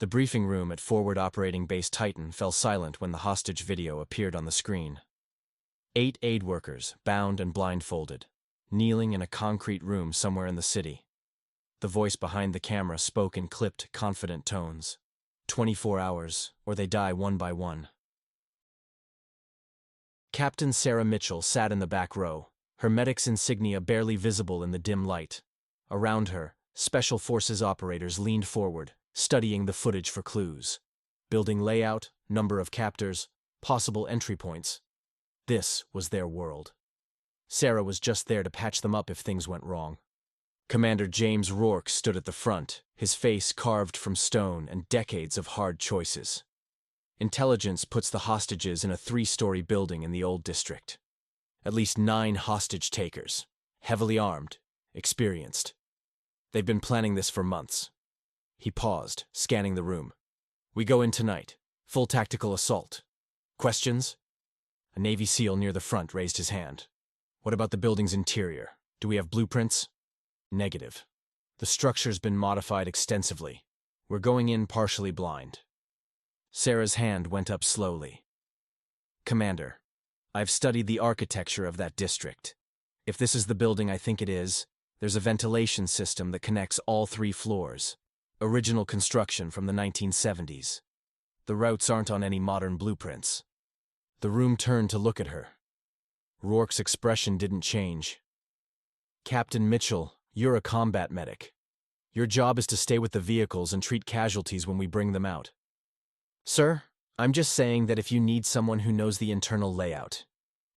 The briefing room at Forward Operating Base Titan fell silent when the hostage video appeared on the screen. 8 aid workers, bound and blindfolded, kneeling in a concrete room somewhere in the city. The voice behind the camera spoke in clipped, confident tones. 24 hours, or they die one by one. Captain Sarah Mitchell sat in the back row, her medic's insignia barely visible in the dim light. Around her, Special Forces operators leaned forward, studying the footage for clues. Building layout, number of captors, possible entry points. This was their world. Sarah was just there to patch them up if things went wrong. Commander James Rourke stood at the front, his face carved from stone and decades of hard choices. Intelligence puts the hostages in a 3-story building in the old district. At least 9 hostage takers, heavily armed, experienced. They've been planning this for months. He paused, scanning the room. We go in tonight. Full tactical assault. Questions? A Navy SEAL near the front raised his hand. What about the building's interior? Do we have blueprints? Negative. The structure's been modified extensively. We're going in partially blind. Sarah's hand went up slowly. Commander, I've studied the architecture of that district. If this is the building I think it is, there's a ventilation system that connects all 3 floors. Original construction from the 1970s. The routes aren't on any modern blueprints. The room turned to look at her. Rourke's expression didn't change. Captain Mitchell, you're a combat medic. Your job is to stay with the vehicles and treat casualties when we bring them out. Sir, I'm just saying that if you need someone who knows the internal layout.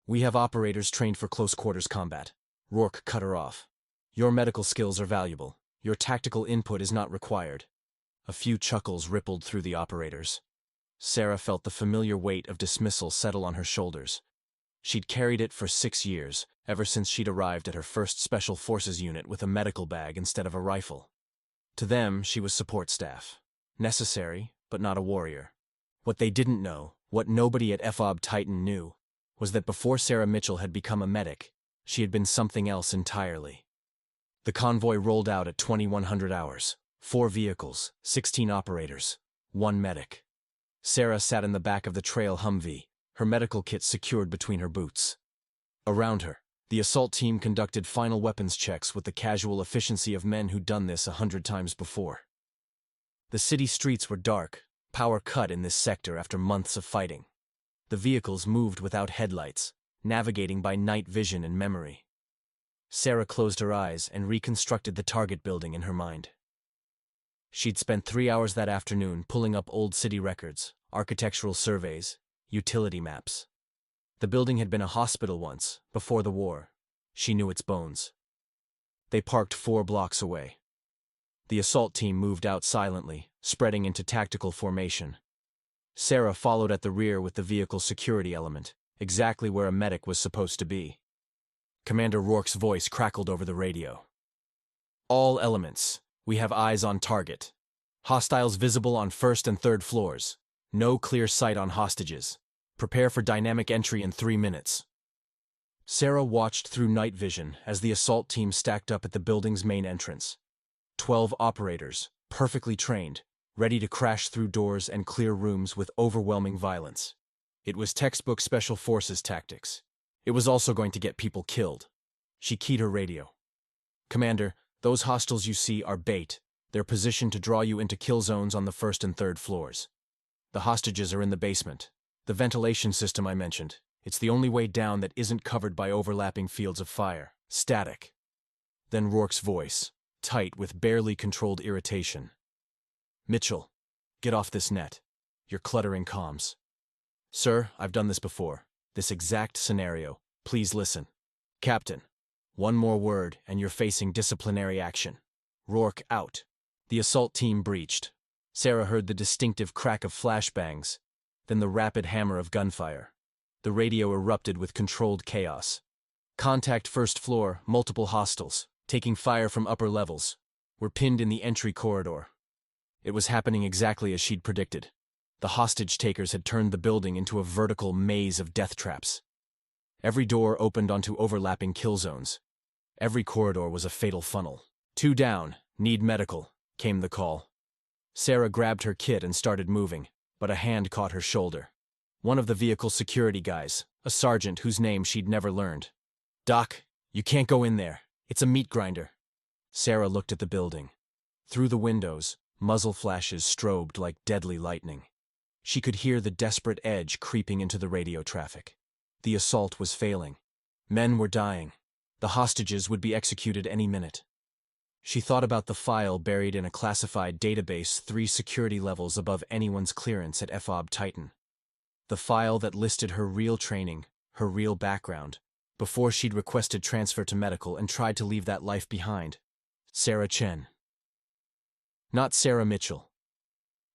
We have operators trained for close quarters combat. Rourke cut her off. Your medical skills are valuable. Your tactical input is not required. A few chuckles rippled through the operators. Sarah felt the familiar weight of dismissal settle on her shoulders. She'd carried it for 6 years, ever since she'd arrived at her first Special Forces unit with a medical bag instead of a rifle. To them, she was support staff. Necessary, but not a warrior. What they didn't know, what nobody at FOB Titan knew, was that before Sarah Mitchell had become a medic, she had been something else entirely. The convoy rolled out at 2100 hours. 4 vehicles, 16 operators, 1 medic. Sarah sat in the back of the trail Humvee, her medical kit secured between her boots. Around her, the assault team conducted final weapons checks with the casual efficiency of men who'd done this 100 times before. The city streets were dark, power cut in this sector after months of fighting. The vehicles moved without headlights, navigating by night vision and memory. Sarah closed her eyes and reconstructed the target building in her mind. She'd spent 3 hours that afternoon pulling up old city records, architectural surveys, utility maps. The building had been a hospital once, before the war. She knew its bones. They parked 4 blocks away. The assault team moved out silently, spreading into tactical formation. Sarah followed at the rear with the vehicle's security element, exactly where a medic was supposed to be. Commander Rourke's voice crackled over the radio. All elements, we have eyes on target. Hostiles visible on 1st and 3rd floors. No clear sight on hostages. Prepare for dynamic entry in 3 minutes. Sarah watched through night vision as the assault team stacked up at the building's main entrance. 12 operators, perfectly trained, ready to crash through doors and clear rooms with overwhelming violence. It was textbook Special Forces tactics. It was also going to get people killed. She keyed her radio. Commander, those hostiles you see are bait. They're positioned to draw you into kill zones on the 1st and 3rd floors. The hostages are in the basement. The ventilation system I mentioned. It's the only way down that isn't covered by overlapping fields of fire. Static. Then Rourke's voice, tight with barely controlled irritation. Mitchell, get off this net. You're cluttering comms. Sir, I've done this before. This exact scenario. Please listen. Captain, one more word and you're facing disciplinary action. Rourke out. The assault team breached. Sarah heard the distinctive crack of flashbangs, then the rapid hammer of gunfire. The radio erupted with controlled chaos. Contact 1st floor, multiple hostiles, taking fire from upper levels. Were pinned in the entry corridor. It was happening exactly as she'd predicted. The hostage takers had turned the building into a vertical maze of death traps. Every door opened onto overlapping kill zones. Every corridor was a fatal funnel. 2 down, need medical, came the call. Sarah grabbed her kit and started moving, but a hand caught her shoulder. One of the vehicle's security guys, a sergeant whose name she'd never learned. "Doc, you can't go in there. It's a meat grinder." Sarah looked at the building. Through the windows, muzzle flashes strobed like deadly lightning. She could hear the desperate edge creeping into the radio traffic. The assault was failing. Men were dying. The hostages would be executed any minute. She thought about the file buried in a classified database 3 security levels above anyone's clearance at FOB Titan. The file that listed her real training, her real background, before she'd requested transfer to medical and tried to leave that life behind. Sarah Chen. Not Sarah Mitchell.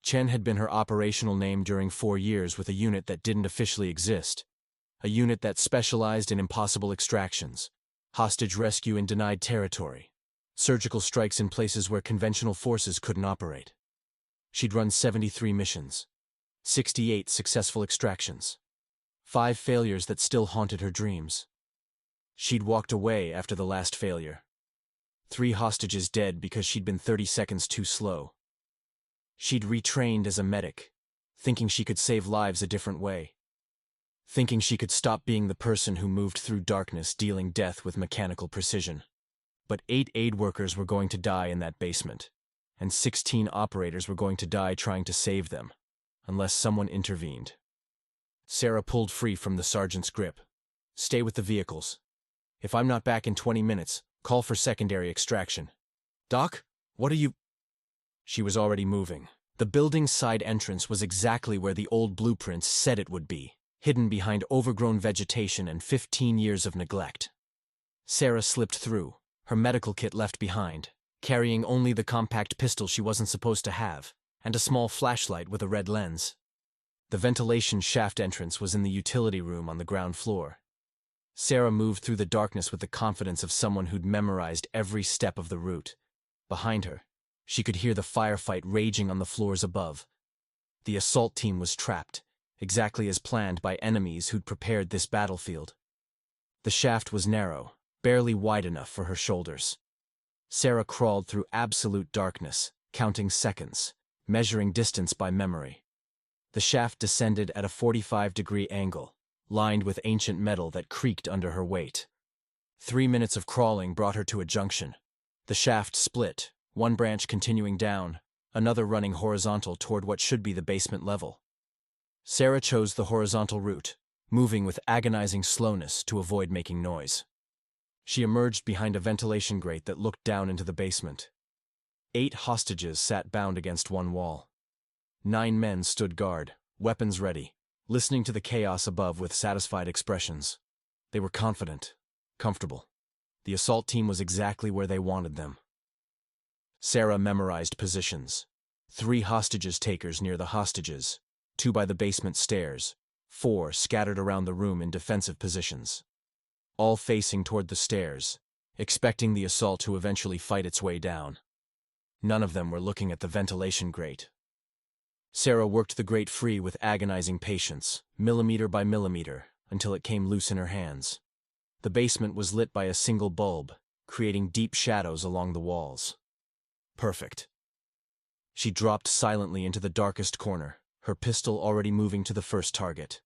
Chen had been her operational name during 4 years with a unit that didn't officially exist. A unit that specialized in impossible extractions, hostage rescue in denied territory, surgical strikes in places where conventional forces couldn't operate. She'd run 73 missions, 68 successful extractions, 5 failures that still haunted her dreams. She'd walked away after the last failure. 3 hostages dead because she'd been 30 seconds too slow. She'd retrained as a medic, thinking she could save lives a different way. Thinking she could stop being the person who moved through darkness dealing death with mechanical precision. But 8 aid workers were going to die in that basement, and 16 operators were going to die trying to save them, unless someone intervened. Sarah pulled free from the sergeant's grip. "Stay with the vehicles. If I'm not back in 20 minutes, call for secondary extraction." "Doc, what are you—" She was already moving. The building's side entrance was exactly where the old blueprints said it would be, hidden behind overgrown vegetation and 15 years of neglect. Sarah slipped through, her medical kit left behind, carrying only the compact pistol she wasn't supposed to have, and a small flashlight with a red lens. The ventilation shaft entrance was in the utility room on the ground floor. Sarah moved through the darkness with the confidence of someone who'd memorized every step of the route. Behind her, she could hear the firefight raging on the floors above. The assault team was trapped, exactly as planned by enemies who'd prepared this battlefield. The shaft was narrow, barely wide enough for her shoulders. Sarah crawled through absolute darkness, counting seconds, measuring distance by memory. The shaft descended at a 45-degree angle, lined with ancient metal that creaked under her weight. 3 minutes of crawling brought her to a junction. The shaft split, one branch continuing down, another running horizontal toward what should be the basement level. Sarah chose the horizontal route, moving with agonizing slowness to avoid making noise. She emerged behind a ventilation grate that looked down into the basement. 8 hostages sat bound against one wall. 9 men stood guard, weapons ready, listening to the chaos above with satisfied expressions. They were confident, comfortable. The assault team was exactly where they wanted them. Sarah memorized positions. 3 hostages takers near the hostages, 2 by the basement stairs, 4 scattered around the room in defensive positions. All facing toward the stairs, expecting the assault to eventually fight its way down. None of them were looking at the ventilation grate. Sarah worked the grate free with agonizing patience, millimeter by millimeter, until it came loose in her hands. The basement was lit by a single bulb, creating deep shadows along the walls. Perfect. She dropped silently into the darkest corner, her pistol already moving to the first target.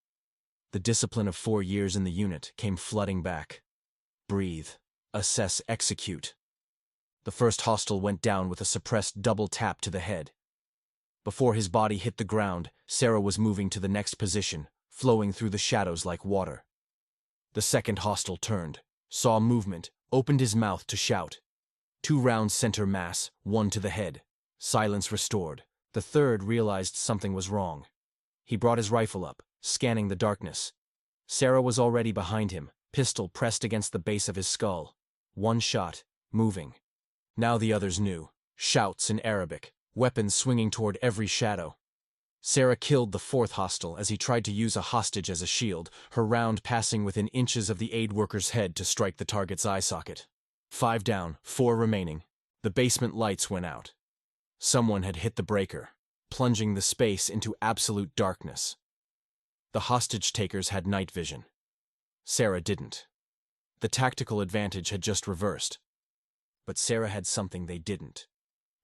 The discipline of 4 years in the unit came flooding back. Breathe. Assess, execute. The first hostile went down with a suppressed double tap to the head. Before his body hit the ground, Sarah was moving to the next position, flowing through the shadows like water. The second hostile turned, saw movement, opened his mouth to shout. 2 rounds center mass, 1 to the head. Silence restored. The third realized something was wrong. He brought his rifle up, scanning the darkness. Sarah was already behind him, pistol pressed against the base of his skull. 1 shot, moving. Now the others knew. Shouts in Arabic, weapons swinging toward every shadow. Sarah killed the 4th hostile as he tried to use a hostage as a shield, her round passing within inches of the aid worker's head to strike the target's eye socket. 5 down, 4 remaining. The basement lights went out. Someone had hit the breaker, plunging the space into absolute darkness. The hostage takers had night vision. Sarah didn't. The tactical advantage had just reversed. But Sarah had something they didn't.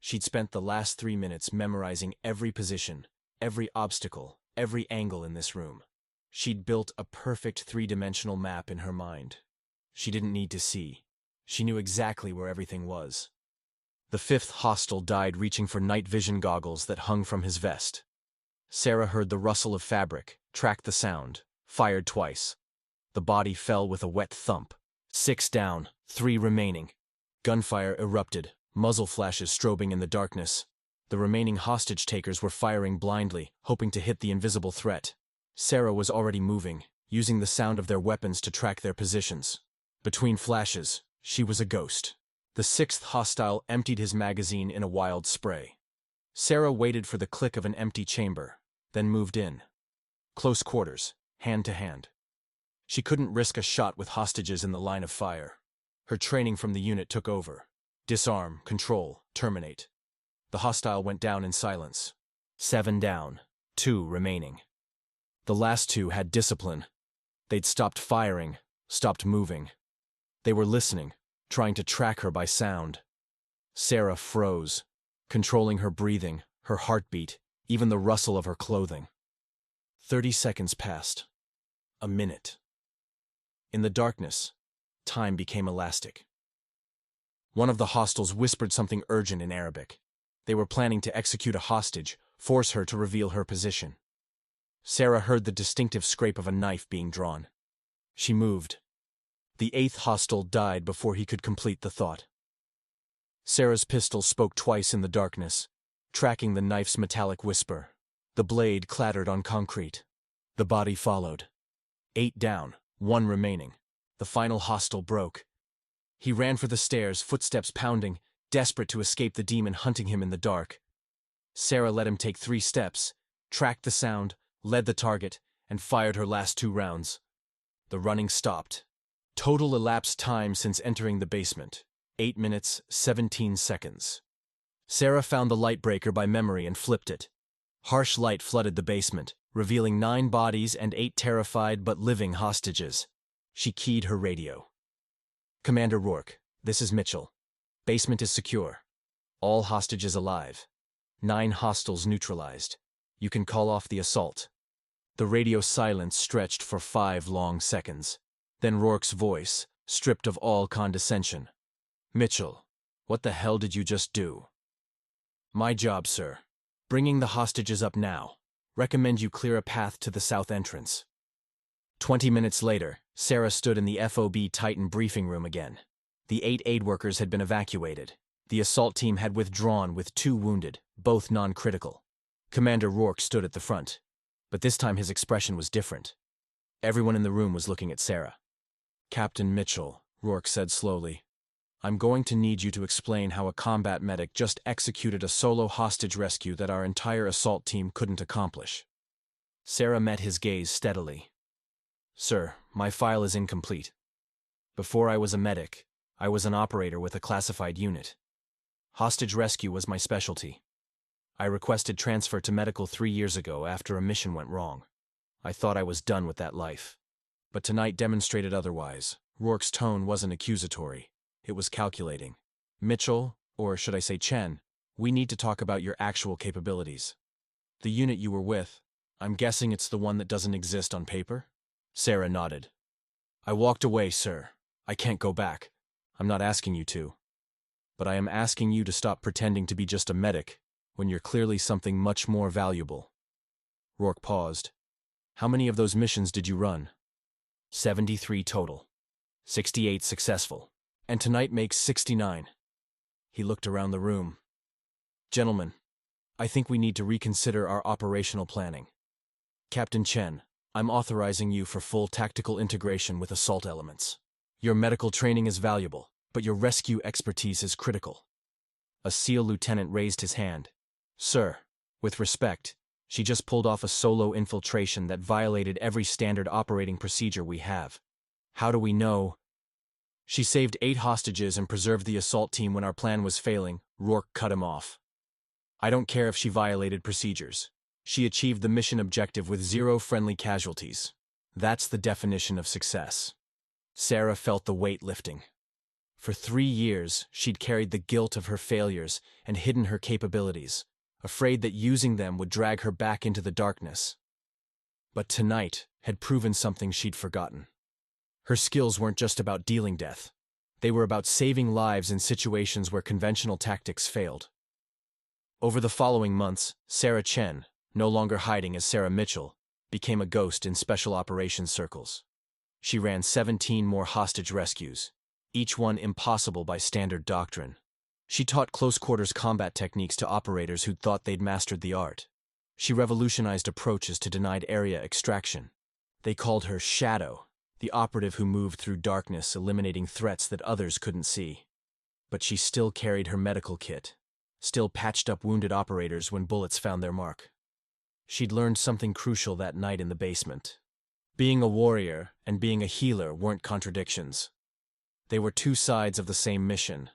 She'd spent the last 3 minutes memorizing every position, every obstacle, every angle in this room. She'd built a perfect three-dimensional map in her mind. She didn't need to see. She knew exactly where everything was. The fifth hostile died reaching for night vision goggles that hung from his vest. Sarah heard the rustle of fabric, tracked the sound, fired twice. The body fell with a wet thump. 6 down, 3 remaining. Gunfire erupted, muzzle flashes strobing in the darkness. The remaining hostage-takers were firing blindly, hoping to hit the invisible threat. Sarah was already moving, using the sound of their weapons to track their positions. Between flashes, she was a ghost. The sixth hostile emptied his magazine in a wild spray. Sarah waited for the click of an empty chamber, then moved in. Close quarters, hand to hand. She couldn't risk a shot with hostages in the line of fire. Her training from the unit took over. Disarm, control, terminate. The hostile went down in silence. 7 down, 2 remaining. The last 2 had discipline. They'd stopped firing, stopped moving. They were listening, trying to track her by sound. Sarah froze, controlling her breathing, her heartbeat, even the rustle of her clothing. 30 seconds passed. A minute. In the darkness, time became elastic. One of the hostiles whispered something urgent in Arabic. They were planning to execute a hostage, force her to reveal her position. Sarah heard the distinctive scrape of a knife being drawn. She moved. The 8th hostile died before he could complete the thought. Sarah's pistol spoke twice in the darkness, tracking the knife's metallic whisper. The blade clattered on concrete. The body followed. 8 down, 1 remaining. The final hostile broke. He ran for the stairs, footsteps pounding, desperate to escape the demon hunting him in the dark. Sarah let him take 3 steps, tracked the sound, led the target, and fired her last 2 rounds. The running stopped. Total elapsed time since entering the basement, 8 minutes, 17 seconds. Sarah found the light breaker by memory and flipped it. Harsh light flooded the basement, revealing 9 bodies and 8 terrified but living hostages. She keyed her radio. Commander Rourke, this is Mitchell. Basement is secure. All hostages alive. 9 hostiles neutralized. You can call off the assault. The radio silence stretched for 5 long seconds. Then Rourke's voice, stripped of all condescension. Mitchell, what the hell did you just do? My job, sir. Bringing the hostages up now. Recommend you clear a path to the south entrance. 20 minutes later, Sarah stood in the FOB Titan briefing room again. The 8 aid workers had been evacuated. The assault team had withdrawn with 2 wounded, both non-critical. Commander Rourke stood at the front. But this time his expression was different. Everyone in the room was looking at Sarah. Captain Mitchell, Rourke said slowly, I'm going to need you to explain how a combat medic just executed a solo hostage rescue that our entire assault team couldn't accomplish. Sarah met his gaze steadily. Sir, my file is incomplete. Before I was a medic, I was an operator with a classified unit. Hostage rescue was my specialty. I requested transfer to medical 3 years ago after a mission went wrong. I thought I was done with that life. But tonight demonstrated otherwise. Rourke's tone wasn't accusatory. It was calculating. Mitchell, or should I say Chen, we need to talk about your actual capabilities. The unit you were with, I'm guessing it's the one that doesn't exist on paper? Sarah nodded. I walked away, sir. I can't go back. I'm not asking you to. But I am asking you to stop pretending to be just a medic when you're clearly something much more valuable. Rourke paused. How many of those missions did you run? 73 total. 68 successful. And tonight makes 69. He looked around the room. Gentlemen, I think we need to reconsider our operational planning. Captain Chen, I'm authorizing you for full tactical integration with assault elements. Your medical training is valuable, but your rescue expertise is critical. A SEAL lieutenant raised his hand. Sir, with respect, she just pulled off a solo infiltration that violated every standard operating procedure we have. How do we know? She saved 8 hostages and preserved the assault team when our plan was failing. Rourke cut him off. I don't care if she violated procedures. She achieved the mission objective with 0 friendly casualties. That's the definition of success. Sarah felt the weight lifting. For 3 years, she'd carried the guilt of her failures and hidden her capabilities, afraid that using them would drag her back into the darkness. But tonight had proven something she'd forgotten. Her skills weren't just about dealing death. They were about saving lives in situations where conventional tactics failed. Over the following months, Sarah Chen, no longer hiding as Sarah Mitchell, became a ghost in special operations circles. She ran 17 more hostage rescues, each one impossible by standard doctrine. She taught close-quarters combat techniques to operators who'd thought they'd mastered the art. She revolutionized approaches to denied area extraction. They called her Shadow, the operative who moved through darkness, eliminating threats that others couldn't see. But she still carried her medical kit, still patched up wounded operators when bullets found their mark. She'd learned something crucial that night in the basement. Being a warrior and being a healer weren't contradictions. They were two sides of the same mission,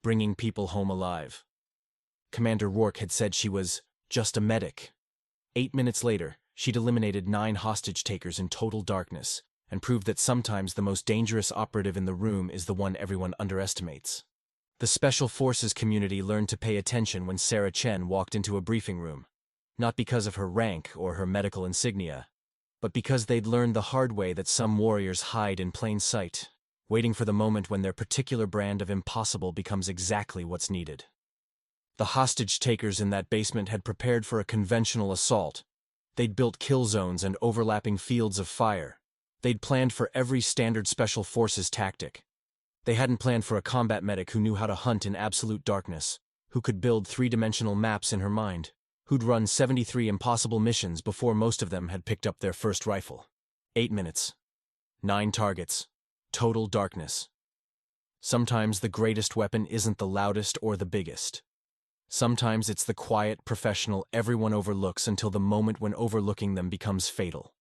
bringing people home alive. Commander Rourke had said she was just a medic. 8 minutes later, she'd eliminated 9 hostage-takers in total darkness and proved that sometimes the most dangerous operative in the room is the one everyone underestimates. The Special Forces community learned to pay attention when Sarah Chen walked into a briefing room, not because of her rank or her medical insignia, but because they'd learned the hard way that some warriors hide in plain sight, waiting for the moment when their particular brand of impossible becomes exactly what's needed. The hostage-takers in that basement had prepared for a conventional assault. They'd built kill zones and overlapping fields of fire. They'd planned for every standard Special Forces tactic. They hadn't planned for a combat medic who knew how to hunt in absolute darkness, who could build 3-dimensional maps in her mind, who'd run 73 impossible missions before most of them had picked up their first rifle. 8 minutes. 9 targets. Total darkness. Sometimes the greatest weapon isn't the loudest or the biggest. Sometimes it's the quiet professional everyone overlooks until the moment when overlooking them becomes fatal.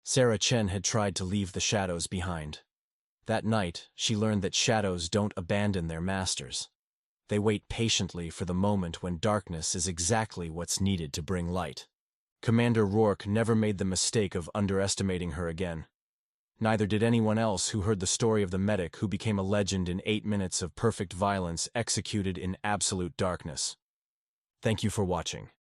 Sarah Chen had tried to leave the shadows behind. That night, she learned that shadows don't abandon their masters. They wait patiently for the moment when darkness is exactly what's needed to bring light. Commander Rourke never made the mistake of underestimating her again. Neither did anyone else who heard the story of the medic who became a legend in 8 minutes of perfect violence executed in absolute darkness. Thank you for watching.